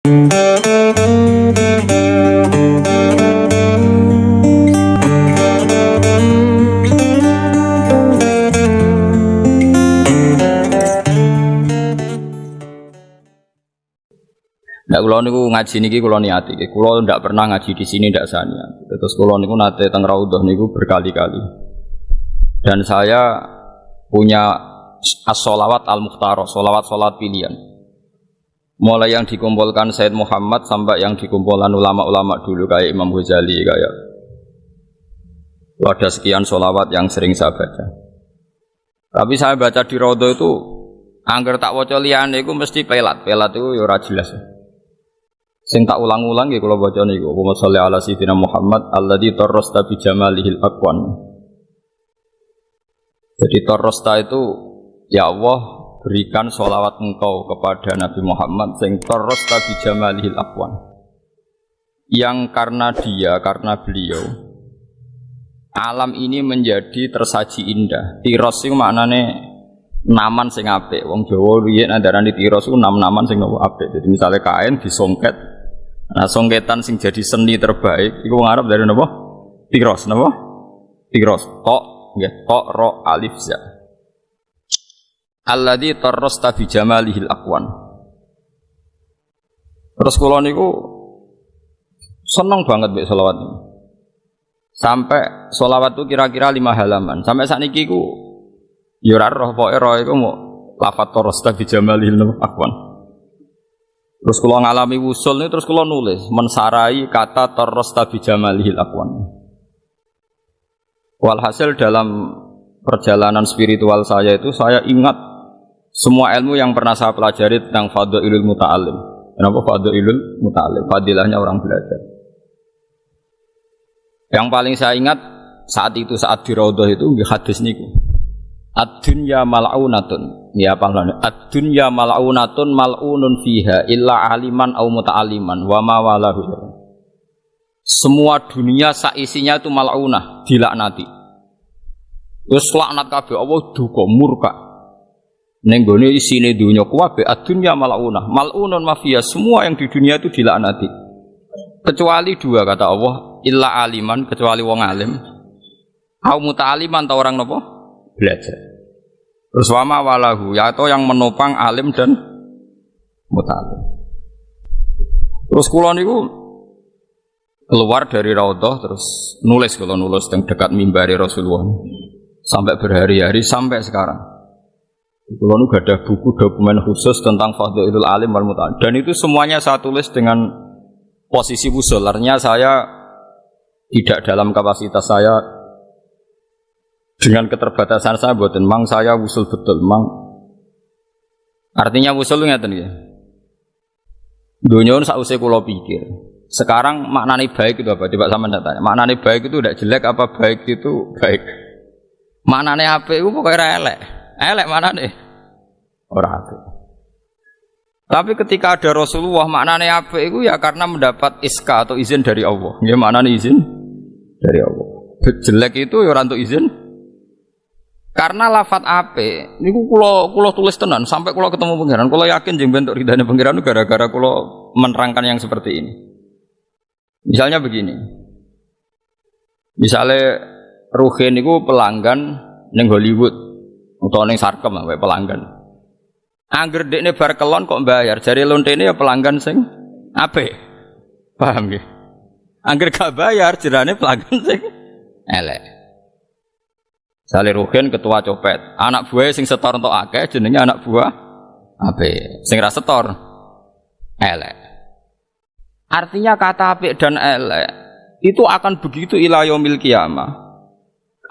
Nah, kula niku ngaji niki kula niati. Kula ndak pernah ngaji di sini ndak sania. Terus kula niku nate teng Raudhah niku berkali-kali. Dan saya punya as-sholawat al-mukhtarah, sholawat pilihan. Mulai yang dikumpulkan Sayyid Muhammad sampai yang dikumpulkan ulama-ulama dulu kayak Imam Ghazali kayak. Ada sekian sholawat yang sering saya baca. Tapi saya baca di Raudhah itu angger tak waca liyane iku mesti pelat. Pelat itu ya ora jelas. Sing tak ulang-ulang nggih kula baca niku. Allahumma sholli ala sayyidina Muhammad alladzi tarrasta bi jamalihil aqwan. Jadi tarrasta itu ya Allah berikan sholawat engkau kepada Nabi Muhammad sing tarrasta bi jamalihil aqwan. Yang karena beliau alam ini menjadi tersaji indah. Tiros itu maknane naman sing apik. Wong Jawa riyen andarane tiros iku naman sing apik. Jadi misalnya kain disongket. Nah, songketan sing jadi seni terbaik iku wong Arab dari napa? Tiros, napa? Tiros. Tok, nggih, tok ra alif za. Alladzi tarrasta bi jamalihil aqwan. Terus kula niku seneng banget mbek selawat ini. Sampai selawat itu kira-kira 5 halaman. Sampai sakniki ku ya ora roh pokoke roh iku mau lafat tarrasta bi jamalihil aqwan. Terus kalau ngalami wusul ini terus kalau nulis mensarai kata tarrasta bi jamalihil aqwan. Walhasil dalam perjalanan spiritual saya itu saya ingat semua ilmu yang pernah saya pelajari tentang fadhailul muta'allim. Kenapa fadhailul muta'allim? Fadilahnya orang belajar. Yang paling saya ingat saat itu saat di Raudhah itu hadis niku. Ad-dunya mal'unatun. Ya pangane. Ad-dunya mal'unatun mal'unun fiha illa aliman au muta'alliman wa ma walahu. Semua dunia saisinya itu mal'unah, dilaknati. Wis laknat kabeh Allah duka murka. Ning gone isine dunya kabeh ad-dunya mal'unah, mal'unun ma fiha, semua yang di dunia itu dilaknati. Kecuali 2 kata Allah, illa aliman, kecuali wong alim. Au muta'alliman ta orang napa? Belajar. Terus wama walahu ya atau yang menopang alim dan muta'alim. Terus kula niku keluar dari Raudhah terus nulis teng dekat mimbari Rasulullah sampai berhari-hari sampai sekarang. Kula niku ada buku dokumen khusus tentang fadhailul alim wal muta'alim dan itu semuanya saya tulis dengan posisi wusul. Artinya saya tidak dalam kapasitas saya dengan keterbatasan saya mboten mang saya wusul betul mang. Artinya wusul ngeten nggih. Donya sakwise kula pikir. Sekarang maknane baik itu apa? Coba sampean tanya. Maknane baik itu tidak jelek apa baik itu baik? Maknane apik iku pokoke ora elek. Elek maknane ora apik. Tapi ketika ada Rasulullah maknane apik iku ya karena mendapat iska atau izin dari Allah. Nggih maknane izin dari Allah. Jelek itu ya ora entuk izin. Karena lafat ape, niku kula tulis tenan sampai kula ketemu pangeran. Kula yakin jeng bentuk ridane pangeran gara-gara kula menerangkan yang seperti ini. Misalnya begini. Misalnya Ruhin niku pelanggan ning Hollywood utawa ning Sarkem wae pelanggan. Angger dekne bar kelon kok bayar, jare lontene ya pelanggan sing apik. Paham nggih? Angger gak bayar jerane pelanggan sing elek. Sale Ruhin ketua copet, anak buah sing setor entuk akeh jenenge anak buah apik, sing ra setor elek. Artinya kata apik dan elek itu akan begitu ila yaumil qiyamah.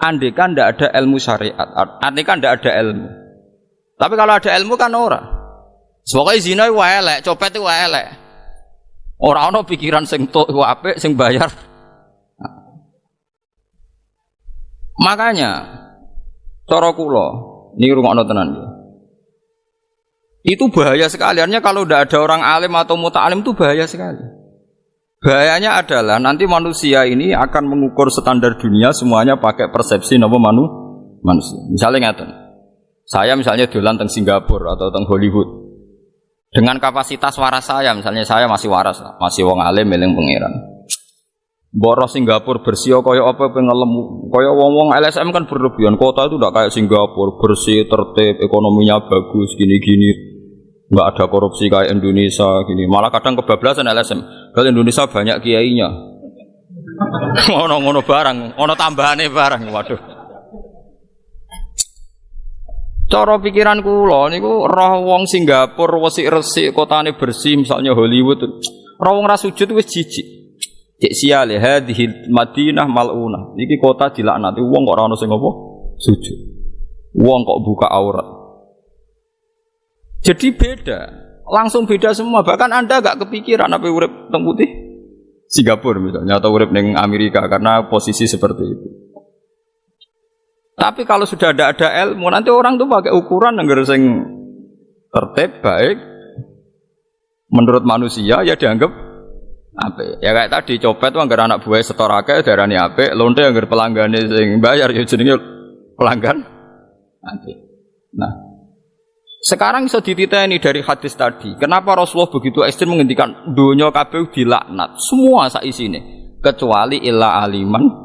Andaikan ndak ada ilmu syariat, artinya ndak ada ilmu. Tapi kalau ada ilmu kan ora. Pokoke zina iku elek, copet iku elek. Ora ana pikiran sing tok iku apik, sing bayar. Makanya cara kula niki rungokno tenan nggih. Itu bahaya sekali. Artinya kalau tidak ada orang alim atau muta'alim itu bahaya sekali. Bahayanya adalah nanti manusia ini akan mengukur standar dunia semuanya pakai persepsi napa manusia. Misalnya ngaten. Saya misalnya dolan teng Singapura atau teng Hollywood. Dengan kapasitas waras saya, misalnya saya masih waras, masih wong alim eling pangeran. Mbok Singapura bersih kaya apa pengelem, kaya wong-wong LSM kan berlebihan. Kota itu tidak kayak Singapura, bersih, tertib, ekonominya bagus, gini-gini. Enggak ada korupsi kayak Indonesia gini. Malah kadang kebablasan LSM. Kalau Indonesia banyak kiainya. Ngono-ngono barang, ono tambahane barang. Waduh. Cara pikiran kula niku roh wong Singapura resik-resik kotane bersih misalnya Hollywood. Roh wong ra sujud wis jijik. Cek siale hadhil Madinah mal'unah. Iki kota dilaknati wong kok ora ono sing apa? Sujud. Wong kok buka aurat. Jadi beda, langsung beda semua. Bahkan Anda gak kepikiran apa urip teng putih Singapura misalnya atau urip ning Amerika karena posisi seperti itu. Tapi kalau sudah ada ilmu, nanti orang tuh pakai ukuran yang sing tertib baik menurut manusia ya dianggap apik. Ya kayak tadi copet tuh anggar anak buah setorake darani apik, lonte anggar pelanggane sing bayar ya jenenge pelanggan apik. Nah, sekarang bisa dititeni dari hadis tadi. Kenapa Rasulullah begitu ekstrem menghentikan dunia kabeh dilaknat semua sak isine kecuali illa aliman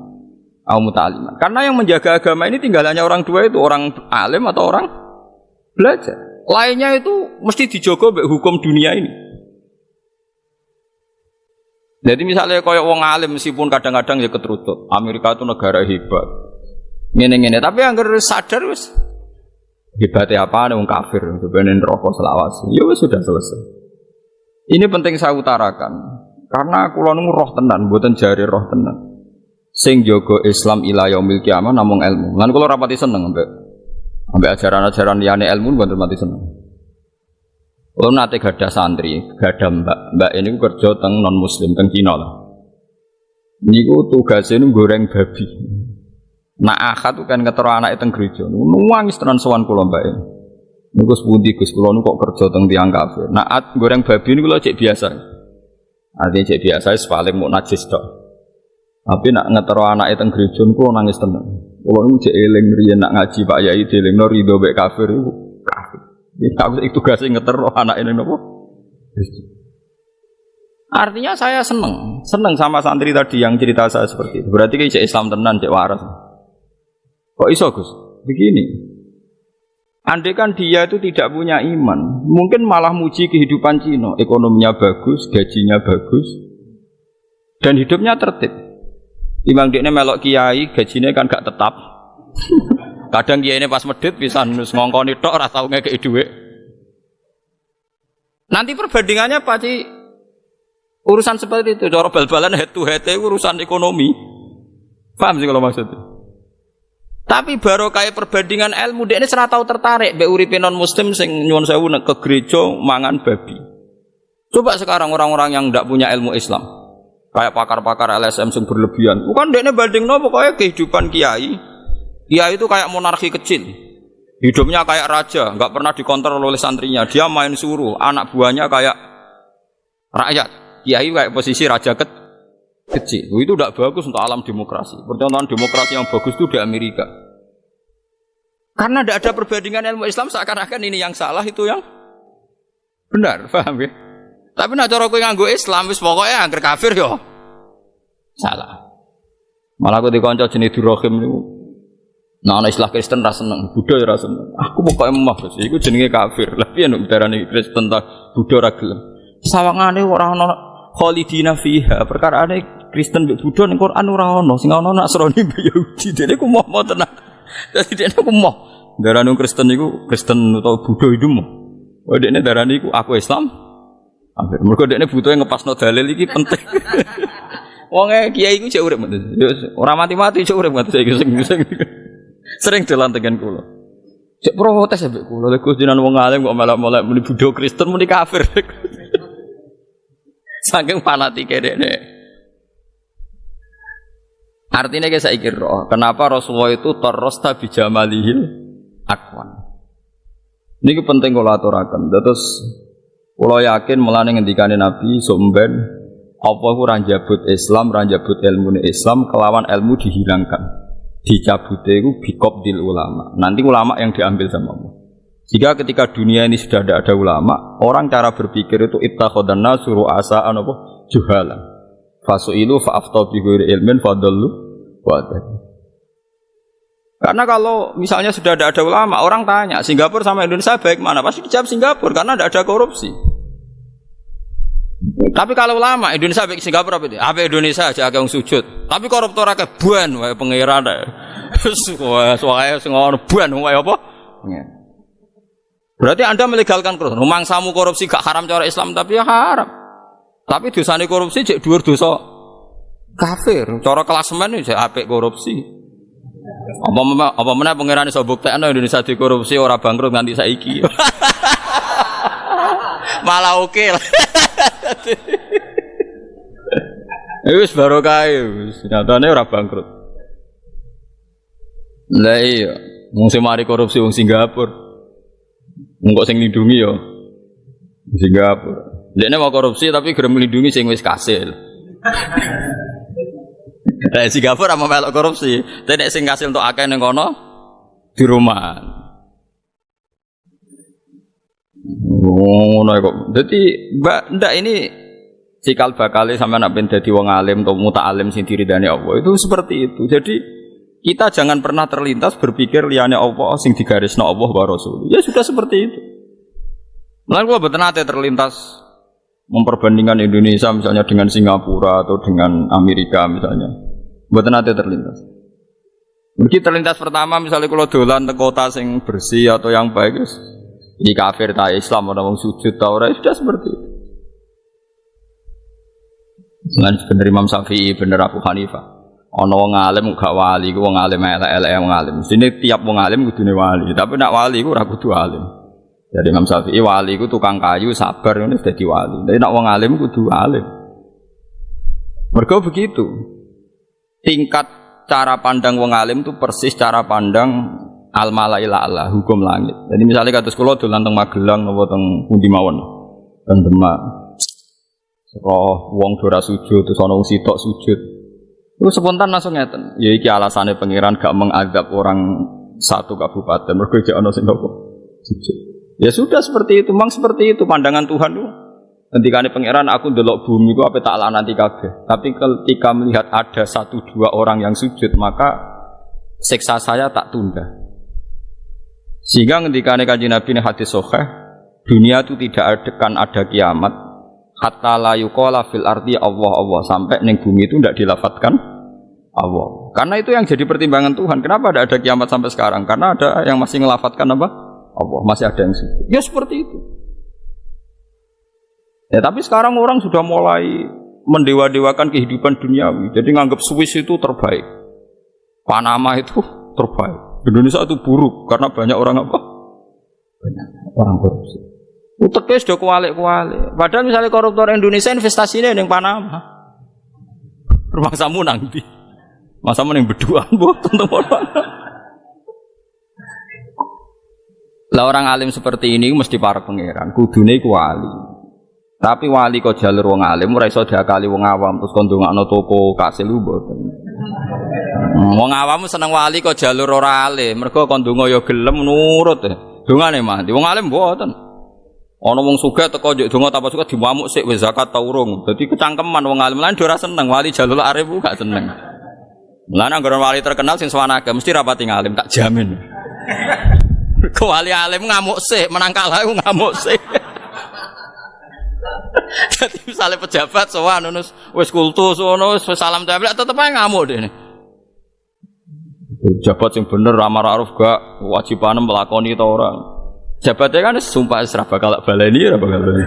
au muta'aliman. Karena yang menjaga agama ini tinggal hanya orang dua itu, orang alim atau orang belajar. Lainnya itu mesti dijogo mbek hukum dunia ini. Jadi misalnya koyok wong alim meskipun kadang-kadang ya keterutut. Amerika itu negara hebat. Ngene-ngene, tapi anggar sadar wis hebatnya apa wong kafir sebenarnya rokok selawasi. Ya wis sudah selesai. Ini penting saya utarakan karena kula niku roh tenan, mboten jari roh tenan. Sing jaga Islam ila yaumil kiamah namung ilmu. Lan kula rapati seneng ambek ajaran-ajaran liyane ilmu mboten mati seneng. Kula nate gadah santri, gadah mbak ini kerja teng non muslim teng Cina lah. Niku tugasnya goreng babi. Nak akad kan ketero anake teng gereja. Nuwangis tenan sowan kula mbak ini. Niku sepundi Gus kula niku kok kerja teng tiyang kafir. Nak goreng babi niku kula cek biasa. Artinya cek biasa paling mau najis tok. Tapi nak ngetero anake teng gereja niku nangis tenan. Kula niku jek eling riyen nak ngaji Pak Yai dielingno rido mek kafir iku kafir. Iki tugas ngetero anake napa? Artinya saya seneng sama santri tadi yang cerita saya seperti itu. Berarti ki Islam tenan cek waras. Kok iso Gus? Begini. Andai kan dia itu tidak punya iman, mungkin malah muji kehidupan Cina, ekonominya bagus, gajinya bagus, dan hidupnya tertib. Imang dekne melok kiai, gajinya kan gak tetap. Kadang kiai ini pas medit bisa ngongkoni tok ora tau ngekeki dhuwit. Nanti perbandingannya pasti urusan seperti itu, cara bal-balan head to head urusan ekonomi. Paham sih kalau maksudnya? Tapi baru kayak perbandingan ilmu dekne ora tau tertarik mbek uripe non muslim sing nyuwun sewu ke gereja mangan babi. Coba sekarang orang-orang yang ndak punya ilmu Islam kayak pakar-pakar LSM yang berlebihan. Bukan dekne bandingno pokoknya kehidupan kiai. Kiai itu kayak monarki kecil. Hidupnya kayak raja, enggak pernah dikontrol oleh santrinya. Dia main suruh, anak buahnya kayak rakyat. Kiai kayak posisi raja kecil. Itu tidak bagus untuk alam demokrasi. Percontohan demokrasi yang bagus itu di Amerika. Karena tidak ada perbandingan ilmu Islam, seakan-akan ini yang salah, itu yang benar. Paham ya? Tapi nak cara kowe nganggo Islam wis pokoke angger kafir yo salah. Malah aku dikonco jenis Durrahim niku. Nah ana Islam Kristen ra seneng, Buddha ra seneng. Aku pokoke emah Gus, iku jenenge kafir. Lah piye nek darani Kristen ta Buddha ra gelem. Sawangane ora ana khalidina fiha. Perkarane Kristen mbek Buddha ning Quran ora ana, sing ana Nasrani mbek Yahudi. Dene ku moh tenan. Dadi dene ku moh. Darani Kristen iku Kristen utawa Buddha itu moh. Oh dene darani iku aku Islam. Hampir. Mergo dekne butuhe ngepasno dalil iki penting. Wonge kiai iku cek urip mboten. Ora mati-mati cek urip mboten saiki sing sering dolan tengen kula. Cek protes mbek kula. Lha Gus jenengan wong alim kok malah molek muni Buddha Kristen muni kafir. Saking fanatike dekne. Artinya kayak saiki roh, kenapa Rasulullah itu tarrosta bijamalihil akwan. Niki penting kula aturaken. Terus kula yakin mulane ngendikane Nabi somben apa ku ranjabut Islam, ranjabut ilmu Islam kelawan ilmu dihilangkan. Dicabute iku biqabdil ulama. Nanti ulama yang diambil sama Allah. Jika ketika dunia ini sudah ada ulama, orang cara berpikir itu ittakhadhan nasu ru'asa'an apa juhalan. Fasu'ilu fa'afta bi ghairi ilmin fadallu wa adallu. Karena kalau misalnya sudah ada ulama, orang tanya, Singapura sama Indonesia baik mana? Pasti dijawab Singapura karena tidak ada korupsi. Tapi kalau ulama, Indonesia baik Singapura apa itu? Apa Indonesia aja agak sujud. Tapi koruptor akeh buan wae pangeran ae. Soale sing ngono buan wae apa? Berarti Anda melegalkan korupsi. Mangsamu korupsi gak haram cara Islam tapi ya haram. Tapi dosane korupsi jek dhuwur dosa kafir. Cara klasemen jek apik korupsi. Apa meneh pangeran iso buktekno Indonesia dikorupsi ora bangkrut nganti saiki. Malah oke. Wis barokah wis nyatane ora bangkrut. Lah iya, wong sing mari korupsi wong Singapura. Wong kok sing lindungi ya Singapura. Dekne mau korupsi tapi gelem melindungi sing wis kasil. Singapura mau melok korupsi, tapi nek sing kasil untuk akeh ning kono di rumah. Ngono kok. Dadi ndak ini cikal bakale sampean nek ben dadi wong alim atau muta'alim sing diridani Allah itu seperti itu. Jadi kita jangan pernah terlintas berpikir liyane Allah sing digarisno Allah wa Rasul. Ya sudah seperti itu. Lan kula mboten nate terlintas memperbandingkan Indonesia misalnya dengan Singapura atau dengan Amerika misalnya. Mboten nate terlintas. Mungkin terlintas pertama misalnya kalau dolan ke kota sing bersih atau yang baik guys. Di kafir ta Islam ana wong sujud ta ora sudah seperti itu. Selain bener Imam Syafi'i, bener Abu Hanifah. Ana wong alim gak wali, ku wong alim elek-elek wong alim. Mestine tiap wong alim kudune wali, tapi nek wali ku ora kudu alim. Jadi Imam Syafi'i wali ku tukang kayu sabar ngono dadi wali. Tapi nek wong alim kudu alim. Mergo begitu. Tingkat cara pandang wong alim itu persis cara pandang al-malaila Allah, hukum langit. Jadi misalnya kados kula dolan teng Magelang napa teng pundi mawon. Teng Demak. Roh wong dora sujud terus ana wong sitok sujud. Terus spontan langsung ngeten. Ya iki alasane pangeran gak mengadab orang satu kabupaten mergo jek ana sing napa sujud. Ya sudah seperti itu, memang seperti itu pandangan Tuhan itu. Ketikane pangeran aku ndelok bumi ku ape tak laknati kabeh. Tapi ketika melihat ada 1-2 orang yang sujud, maka siksa saya tak tunda. Sehingga ketikane Kanjeng Nabi ini hadis sahih, dunia itu tidak akan ada kiamat hatta la yuqala fil ardi Allah Allah, sampai ning bumi itu tidak dilafatkan Allah. Karena itu yang jadi pertimbangan Tuhan. Kenapa tidak ada kiamat sampai sekarang? Karena ada yang masih ngelafatkan apa? Allah, masih ada yang sujud. Ya seperti itu. Ya tapi sekarang orang sudah mulai mendewa-dewakan kehidupan duniawi. Jadi nganggap Swiss itu terbaik, Panama itu terbaik, Indonesia itu buruk karena banyak orang apa? Banyak orang korupsi. Uteknya sudah kualik-kualik. Padahal misalnya koruptor Indonesia investasinya yang Panama. Rumah samu nanti. Masa meneng berduaan boten orang. Lah orang alim seperti ini mesti para pangeran, kudune iku wali. Tapi wali kok jalur wong alim ora iso diakali wong awam terus kon ndongakno toko kasil mboten. Wong awam seneng wali kok jalur ora alim, mergo kon ndonga ya gelem nurut. Dongane mah wong alim mboten. Ana wong sugih teko njuk donga tanpa suka diwamuk sik wis zakat ta urung. Dadi kecangkeman wong alim lan ora seneng wali jalur arif gak seneng. Lan anggere wali terkenal sing swanage mesti rapati ngalim tak jamin. Kok wali alim ngamuk sik, menang kalah ngamuk sik. Jadi misalnya pejabat sowan wis kultus ngono wis salam tablik tetep ae ngamuk dene. Pejabat sing bener amar ma'ruf gak wajibane melakoni ta ora. Jabatnya kan sumpah wis ra bakal baleni ora bakal baleni.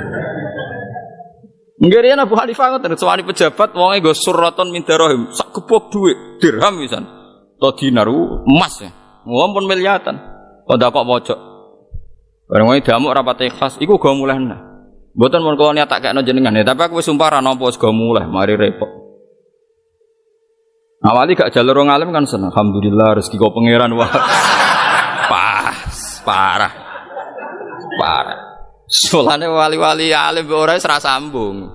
Nggih Abu Hanifah ngoten sowani pejabat wonge nggo surraton min dirham sak gebok dhuwit dirham pisan. To dinar emas ya. Mumpun miliatan. Kok ndak kok pojok. Bareng wae damuk rapat ikhlas iku go mulih nah. Mboten mun kula niat tak kekno jenengan ya, tapi aku wis sumpah ra nampa wis go mulih, mari repot. Awali gak jalur wong alim kan seneng. Alhamdulillah rezeki kok pangeran wah. Parah. Solane wali-wali alim ora wis ra sambung.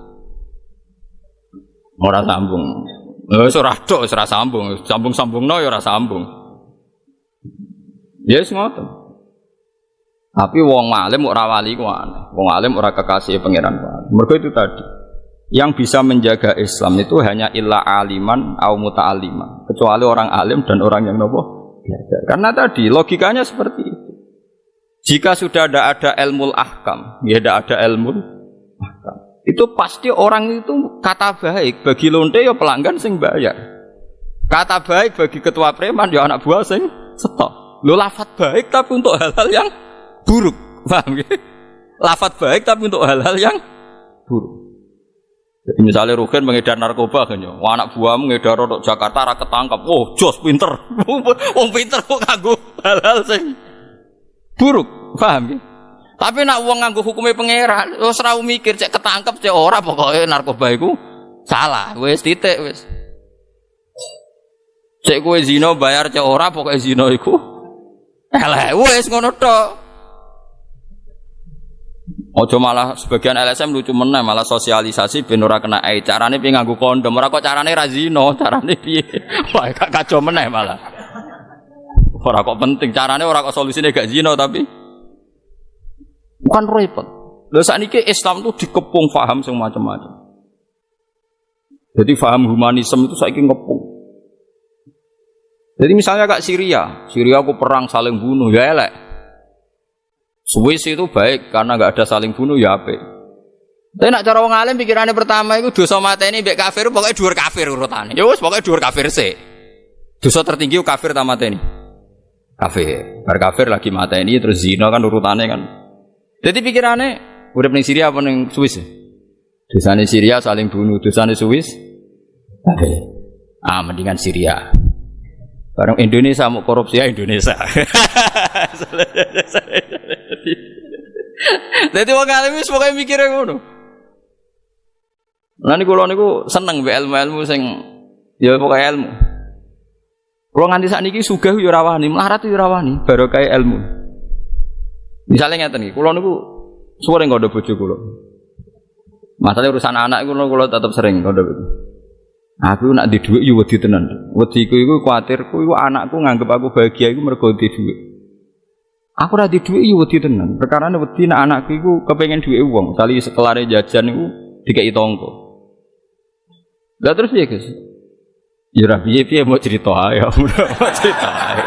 Ora sambung. Wis ora tok wis ra sambung. Sambung-sambungno ya ora sambung. Ya wis ngoten. Tapi wong alim ora wali ku aneh. Wong alim ora kekasih pangeran ku aneh. Mergo itu tadi. Yang bisa menjaga Islam itu hanya illa aliman au muta'alliman. Kecuali orang alim dan orang yang nopo belajar. Karena tadi logikanya seperti itu. Jika sudah ada ilmu ahkam, ya ada ilmu ahkam. Itu pasti orang itu kata baik bagi lonte ya pelanggan sing bayar. Kata baik bagi ketua preman ya anak buah sing setok. Lho lafat baik tapi untuk hal-hal yang buruk, paham ya? Lafat baik tapi untuk hal-hal yang buruk. Jadi misalnya Rugen mengedar narkoba kan ya, anak buahmu ngedar untuk Jakarta ra ketangkap, jos pinter, wong pinter kok nganggo hal-hal sing buruk, paham ya? Tapi nak wong nganggo hukume pangeran, wis ora mikir cek ketangkep cek ora, pokoke narkoba iku salah, wis titik wis. Cek kowe zina bayar cek ora, pokoke zina iku elek, wis ngono tok. Ojo malah sebagian LSM lucu meneh malah sosialisasi ben ora kena carane piye nganggo kondom, ora kok carane ra zina, carane piye. Wah, kacau meneh malah. Ora kok penting carane, ora kok solusine gak zina tapi bukan repot. Lha sakniki Islam itu dikepung paham sing macam-macam. Jadi paham humanisme itu saiki ngepung. Jadi misalnya kak Syria aku perang saling bunuh ya elek. Swiss itu baik karena enggak ada saling bunuh ya apik. Tapi nak cara wong alim pikirannya pertama itu dosa mateni mbek kafir pokoknya dhuwur kafir urutane. Ya wis pokoknya dhuwur kafir sik. Dosa tertinggi kafir ta mateni. Kafir. Bar kafir lagi mateni terus zina kan urutane kan. Jadi pikirannya urip ning Syria apa ning Swiss? Dosane Syria saling bunuh, dosane Swiss kafir. Mendingan Syria. Barang Indonesia mau korupsi ya Indonesia. Jadi wong alim wis pokoke mikire ngono. Lah niku kula niku seneng mbek ilmu-ilmu sing ya pokoke ilmu. Kula nganti sakniki sugih ya ora wani, melarat ya ora wani, barokah ilmu. Misale ngeten iki, kula niku suwe nggodho bojo kula. Masale urusan anak kula tetep sering nggodho. Aku nak di dhuwit yo wedi tenan. Wediku iku kuwatirku iku anakku nganggep aku bahagia iku mergo di dhuwit. Aku ora di dhuwit yo wedi tenan. Perkarane wedi nek anakku iku kepengin dhuwit wong, kali sekelare jajan iku dikeki tangga. Lah terus piye, Gus? Ya ora piye-piye mau cerita ae, mau cerita ae.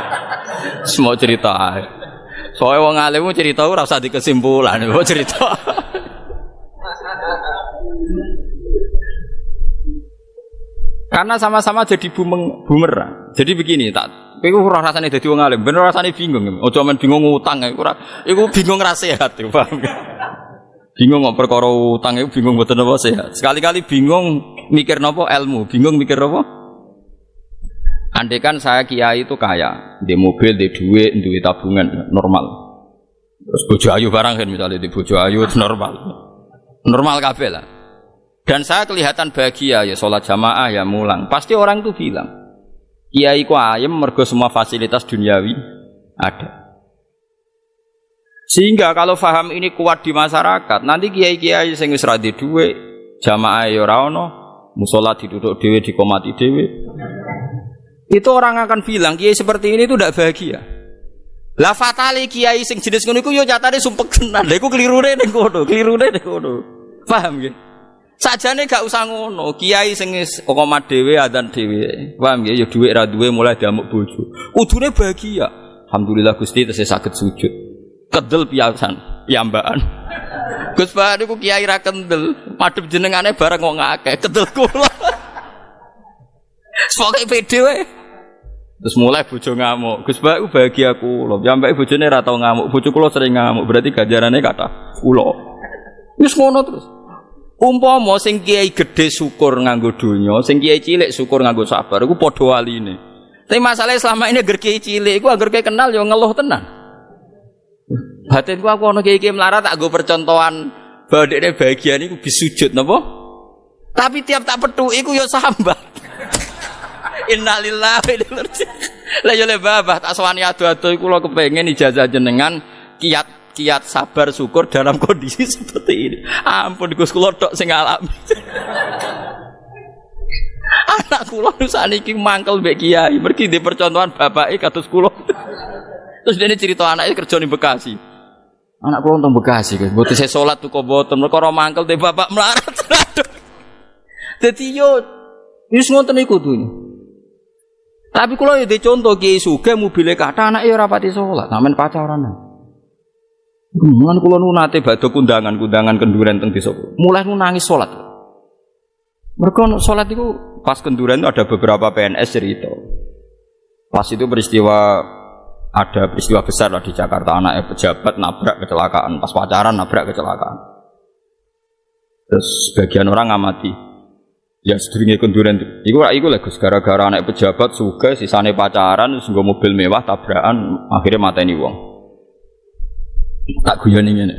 Semua cerita ae. Soale wong alim cerita ora usah dikesimpulan, mau cerita. Karena sama-sama jadi bumerang. Jadi begini, kowe ora rasane dadi wong alim, ben ora rasane bingung. Aja men bingung utang iku bingung ra sehat, paham. Bingung kok perkara utang iku bingung mboten apa sehat. Sekali-kali bingung mikir napa ilmu, bingung mikir apa? Andaikan saya kiai itu kaya, di mobil, di duit, duit tabungan normal. Terus bojo ayu barang kan misalnya di bojo ayu normal. Normal kabeh lah. Dan saya kelihatan bahagia ya sholat jamaah ya mulang. Pasti orang itu bilang, kiai ku ayem mergo semua fasilitas duniawi ada. Sehingga kalau faham ini kuat di masyarakat, nanti kiai-kiai sing wis ra di dhuwit, jamaah ya ora ono, musala diduduk dhewe dikomati dhewe. Itu orang akan bilang kiai seperti ini itu tidak bahagia. Lah fatale kiai sing jenis ngono iku yo nyatane sumpek tenan. Lha iku kelirune ning kono, Paham nggih? Sajane gak usah ngono, kiai sing wis komat dhewe adzan dhewe. Paham nggih? Ya dhuwit ra duwe mulai diamuk bojo. Kudune bahagia. Alhamdulillah Gusti tesih saged sujud. Kedel piyasan, piyambakan. Gus Pak niku kiai ra kendel, madhep jenengane bareng wong akeh, kedel kula. Pokoke pede wae. Terus mulai bojo ngamuk. Gus Pak bahagia kula. Piyambake bojone ra tau ngamuk, bojo kula sering ngamuk, berarti ganjarane kathah kula. Wis ngono terus. Umpama sing kiai gedhe syukur nganggo donya, sing kiai cilik syukur nganggo sabar, iku padha waline. Tapi masalahnya selama ini agar kiai cilik, iku agar kiai kenal yo ngeluh tenan. Batinku aku ana kiai-kiai melarat tak nggo percontohan bahwa dekne bahagia niku bis sujud napa? Tapi tiap tak pethuki iku yo sambat. Innalillahi wa inna ilaihi raji'un. Lah yo le babah tak sowani adu-adu kula kepengin ijazah jenengan kiat sabar syukur dalam kondisi seperti ini. Ampun Gus kula tok sing ngalami. Anak kula sakniki mangkel mbek kiai, mergi di percontohan bapake kados kula. Terus dene cerita anake kerja ning Bekasi. Anak kula teng Bekasi, Guys. Mboten saya salat tuh kok mboten, mergo ora mangkel te bapak melarat. Dadi yo wis ngoten iku dunya. Tapi kula yo contoh kiai sugih mobile kathah anake ora pati salat, sampean pacaran. Mun kula nu nate badhe kundangan kenduren teng desa. Mulai nu nangis salat. Mergo salat iku pas kenduren itu ada beberapa PNS cerita. Pas itu ada peristiwa besar lah di Jakarta, anak pejabat nabrak kecelakaan, pas pacaran nabrak kecelakaan. Terus sebagian orang ngamati. Ya sedurunge kenduren iku lha Gus gara-gara anak pejabat sugih sisane pacaran terus nggo mobil mewah tabrakan akhirnya mateni wong. Tak guyoni ngene.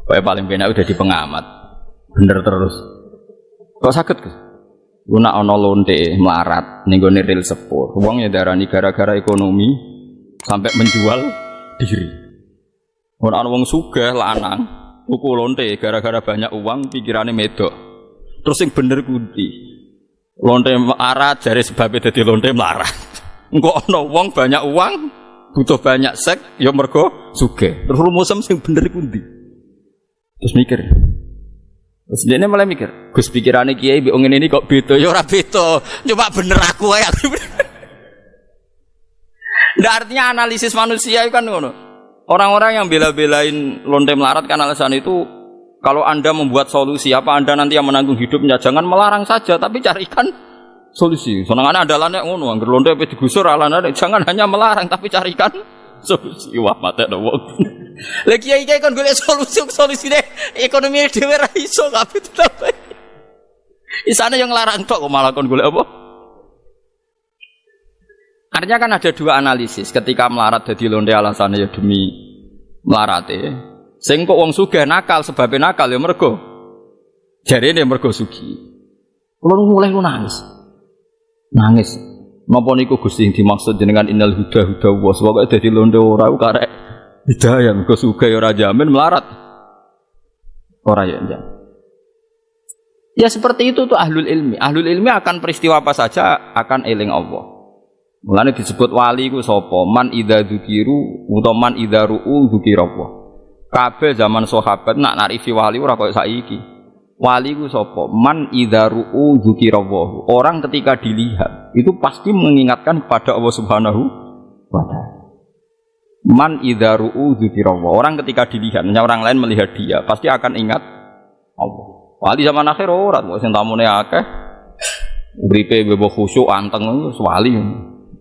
Pokoke paling penak udah di pengamat. Bener terus. Kok saged Gus? Guna ana lonte melarat ning gone ril sepur. Wong ya darani gara-gara ekonomi sampai menjual diri. Ora ana wong sugih lanang tuku lonte gara-gara banyak uang pikirane medok. Terus yang bener kunti lonte melarat jare sebabnya dadi lonte melarat. Engko ana wong banyak uang butuh banyak seks ya mergo sugih. Terus rumusem sing bener kunti. Terus mikir. Terus dia malah mikir, Gus pikirane kiai mbek ngene ini kok beda ya ora beda. Coba bener aku ae. Ndak artinya analisis manusia itu kan ngono. Orang-orang yang bela-belain lonte melarat kan alasan itu kalau Anda membuat solusi, apa Anda nanti yang menanggung hidupnya? Jangan melarang saja, tapi carikan solusi. Senangannya andalane ngono, angger lonte pe digusur alane jangan hanya melarang tapi carikan solusi. Wah, mate do wong. Lah kiai-kiai kon golek solusine ekonomi dhewe ra iso kabeh tetep. Isane yang larang tok kok malah kon golek apa? Artinya kan ada dua analisis. Ketika melarat dadi lonte alasannya ya demi melarate. Sing kok wong sugih nakal sebabnya nakal ya mergo jarene mergo sugih. Kula mulai nangis. Nangis. Napa niku Gusti dimaksud jenengan innal huda wa sebab dadi lonte ora ku karek hidayah mergo sugih ora jamin melarat. Ora ya ndak. Ya seperti itu tuh ahlul ilmi. Ahlul ilmi akan peristiwa apa saja akan eling Allah. Mulane disebut wali ku sapa? Man idza dzukiru utawa man idza ru'u dzukirallah. Kabeh zaman sahabat nak narifi wali ora koyo saiki. Wali ku sapa? Man idza ru'u dzukirallah. Orang ketika dilihat itu pasti mengingatkan kepada Allah Subhanahu wa taala. Man idza ru'u dzukirallah. Orang ketika dilihat, orang lain melihat dia, pasti akan ingat Allah. Wali zaman akhir ora kok sing tamune akeh. Uripe bebo khusyuk anteng wali.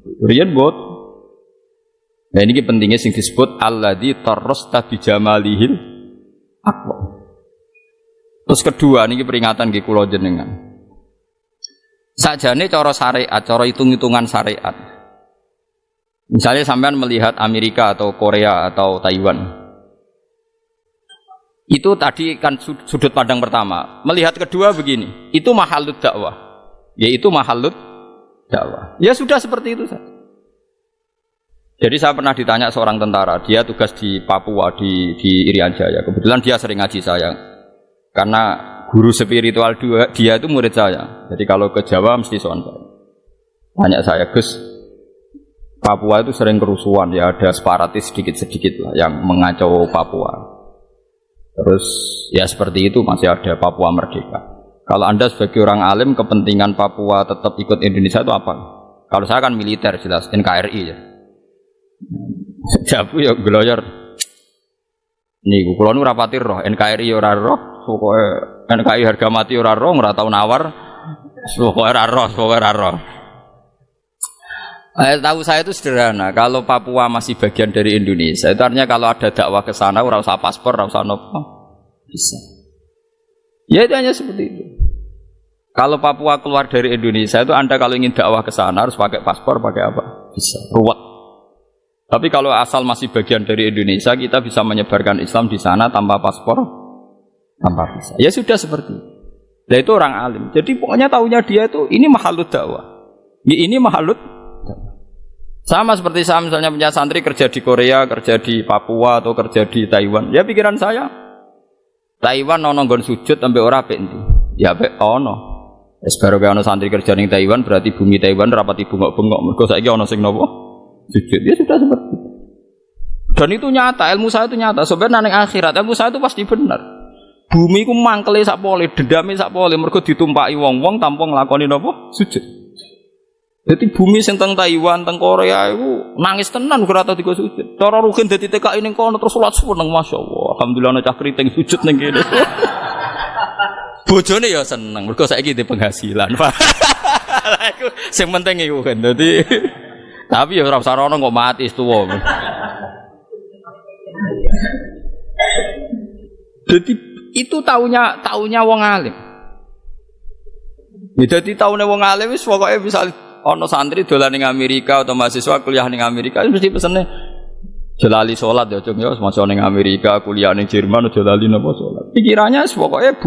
Riyen bot. Nah ini pentingnya sing disebut alladzi tarrasta bi jamalihil aqwa. Terus kedua niki peringatan nggih kula jenengan. Sakjane cara syariat, cara hitung-hitungan syariat. Misalnya sampean melihat Amerika atau Korea atau Taiwan. Itu tadi kan sudut pandang pertama. Melihat kedua begini, itu mahalud dakwah. Yaitu mahalud dakwah. Ya sudah seperti itu saja. Jadi saya pernah ditanya seorang tentara, dia tugas di Papua di Irian Jaya. Kebetulan dia sering ngaji saya, karena guru spiritual dia itu murid saya. Jadi kalau ke Jawa mesti soal saya. Tanya saya, Gus, Papua itu sering kerusuhan ya, ada separatis sedikit-sedikit lah yang mengacau Papua. Terus ya seperti itu masih ada Papua Merdeka. Kalau Anda sebagai orang alim kepentingan Papua tetap ikut Indonesia itu apa? Kalau saya kan militer jelas NKRI ya. Jabu ya gloyor. Niku kula nu rapati roh NKRI ora roh, pokoke NKRI harga mati ora roh, ora tau nawar. Pokoke ora roh. Tahu saya itu sederhana. Kalau Papua masih bagian dari Indonesia, itu artinya kalau ada dakwah ke sana ora usah paspor, ora usah nopo. Bisa. Ya itu hanya seperti itu. Kalau Papua keluar dari Indonesia itu Anda kalau ingin dakwah ke sana harus pakai paspor, pakai apa? Bisa. Ruwet. Tapi kalau asal masih bagian dari Indonesia, kita bisa menyebarkan Islam di sana tanpa paspor, tanpa visa. Ya sudah seperti itu. Nah itu orang alim. Jadi pokoknya tahunya dia itu ini mahalut dakwah. Ini mahalut dakwah. Sama seperti saya misalnya punya santri kerja di Korea, kerja di Papua atau kerja di Taiwan. Ya pikiran saya, Taiwan ono nggon sujud sampai ora apik ndi. Ya apik ono. Wis baru ana santri kerja ning Taiwan berarti bumi Taiwan rapati bengok-bengok. Mergo saiki ono sing napa? Sujud. Ya sudah seperti itu. Dan itu nyata, ilmu saya itu nyata. Sebenarnya ning akhirat ilmu saya itu pasti benar. Bumi ku mangkele sak pole, dendame sak pole mergo ditumpaki wong-wong tanpa nglakoni napa? Sujud. Jadi bumi sing teng Taiwan, teng Korea iku nangis tenan ora tau digo sujud. Cara rugen dadi TKI ning kono terus salat seneng masyaallah. Alhamdulillah ana cah kriting sujud ning kene. Bojone ya seneng mergo saiki di penghasilan. Lah iku sing penting iku kan. Dadi tapi ya ora usah rono kok mati tuwa. Jadi itu taunya wong alim. Ya dadi taune wong alim wis pokoke misal ana santri dolan ning Amerika atau mahasiswa kuliah ning Amerika mesti pesene jelali salat ya cung ya maca ning Amerika kuliah ning Jerman aja lali napa salat. Pikirannya pokoke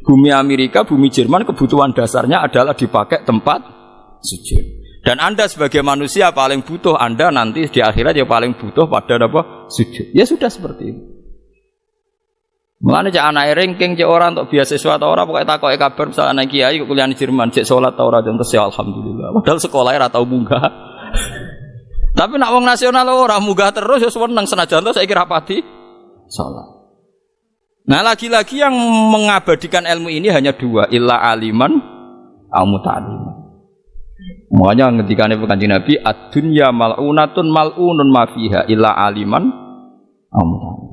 bumi Amerika, bumi Jerman kebutuhan dasarnya adalah dipakai tempat sujud. Dan Anda sebagai manusia paling butuh, Anda nanti di akhirat ya paling butuh pada apa? Sujud. Ya sudah seperti itu. Mulane cek anake ranking cek ora untuk beasiswa ta ora pokoke takoke kabar misal anak kiai kok kuliah di Jerman cek salat ta ora contoh ya alhamdulillah. Padahal sekolahnya ora tau munggah. Tapi nak wong nasional ora munggah terus ya seneng senajan to saiki rapati salat. Nah lagi-lagi yang mengabadikan ilmu ini hanya dua, illa aliman au muta'alliman. Makanya ngendikane Kanjeng Nabi ad-dunya mal'unatun mal'unun ma fiha illa aliman au muta'alliman.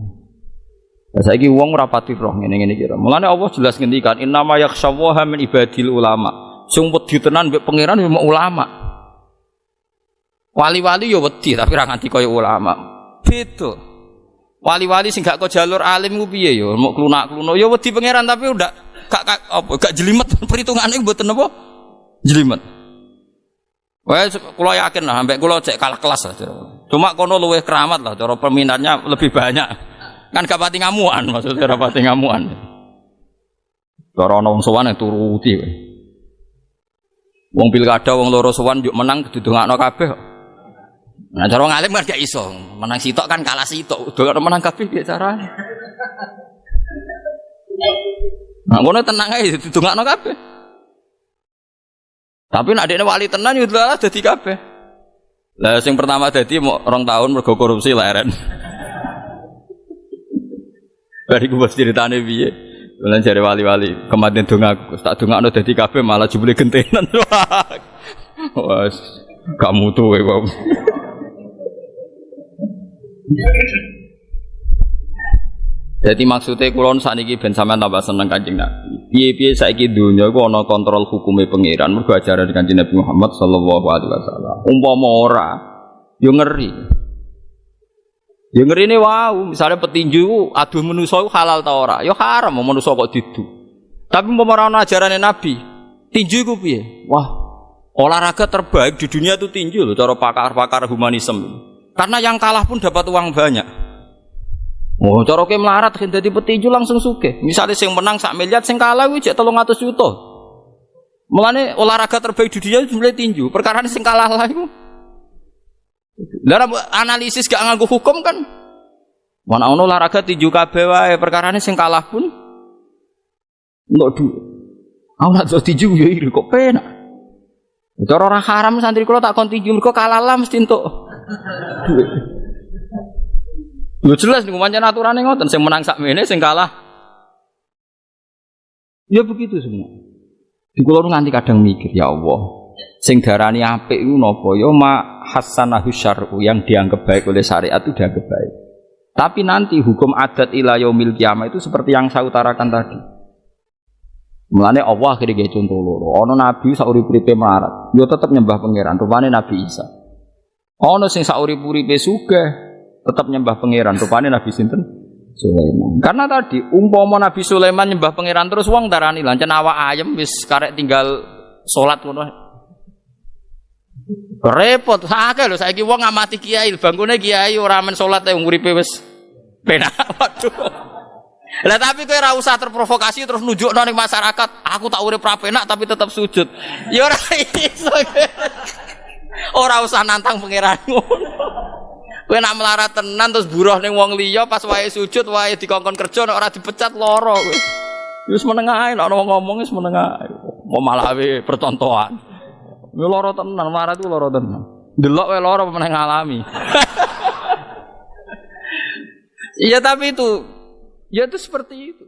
Saiki wong ora pati roh ngene-ngene iki. Mulane Allah jelas ngendikan innama yakhshawaha min ibadil ulama. Sing wedi tenan mbek pangeran ya ulama. Wali-wali ya wedi tapi ora nganti kaya ulama. Beda. Wali-wali sing gak kok jalur alim ku piye ya? Mok klunak-kluno ya wedi pangeran tapi udah gak jelimet perhitungane mboten napa? Jelimet. Wes kula yakin lah sampai kula cek kalah kelas lah. Cuma kono luwih keramat lah cara peminatnya lebih banyak. Kan gak pati ngamuan maksudnya ora pati ngamuan. Cara ana wong sowan turuti kowe. Wong pilkada wong loro sowan yo menang didongakno kabeh. Nah cara wong alim kan gak iso. Menang sitok kan kalah sitok. Dongakno menang kabeh piye carane? Nah ngono tenang ae didongakno kabeh. Tapi nek dekne wali tenan yo dadi kabeh. Lah sing pertama dadi mau 2 tahun mergo korupsi leren. Bariku bos ceritane piye? Lan jare wali-wali, kemaden dongaku, tak dongakno dadi kabeh malah jebule gentenan. Wes, gak mutu kowe kok. Jadi maksudnya kula sakniki ben sampean tambah seneng Kanjeng Nabi. Piye-piye saiki donya iku ana kontrol hukume pangeran mergo ajaran Kanjeng Nabi Muhammad sallallahu alaihi wasallam. Umpama ora, yo ngeri. Ya ngerine wow, misalnya petinju aduh manusa iku halal ta ora? Ya haram manusa kok didu. Tapi umpama ora ana ajarane Nabi, tinju iku piye? Wah, olahraga terbaik di dunia itu tinju loh cara pakar-pakar humanisme. Karena yang kalah pun dapat uang banyak. Oh, cara ke melarat dadi petinju langsung sugih. Misalnya sing menang 1 miliar, sing kalah kuwi jek 300 juta. Mulane olahraga terbaik di dunia jumlah tinju. Perkara sing kalah lah iku. Lah analisis gak nganggo hukum kan. Mana ono olahraga tinju kabeh wae perkarane sing kalah pun entuk duit. Ora iso tinju yo iri kok penak. Cara ora haram santri kula tak kon tinju mergo kalah lah mesti entuk duit. Lho jelas niku pancen aturane ngoten sing menang sakmene sing kalah. Ya begitu semua. Di kula nganti kadang mikir ya Allah. Sing darani apik iku napa ya ma hasanahu syar'u yang dianggap baik oleh syariat itu dianggap baik. Tapi nanti hukum adat ila yaumil qiyamah itu seperti yang saya utarakan tadi. Mulane Allah akhirnya gawe contoh loro. Ana nabi saurip-uripe melarat, yo tetep nyembah pangeran, rupane Nabi Isa. Ana sing saurip-uripe sugih, tetep nyembah pangeran, rupane Nabi sinten? Sulaiman. Karena tadi umpama Nabi Sulaiman nyembah pangeran terus wong darani lancen awak ayem wis karek tinggal salat ngono. Repot, akeh lho saiki wong ngamati kiai, bangkune kiai ora men salat wong uripe wis penak. Waduh. Lah tapi kowe ora usah terprovokasi terus nunjukno ning masyarakat, aku tak urip ra penak tapi tetap sujud. Ya ora iso. Ora usah nantang pangeran ngono. Kowe nak melarat tenan terus buruh ning wong liya pas wae sujud wae dikongkon kerja nek ora dipecat lara kowe. Wis meneng ae nek ana ngomong wis meneng ae. Mau malah wae percontohan. Yo lara tenan, marah itu lara tenan. Delok wae lara meneh ngalami. Iya tapi itu, ya itu seperti itu.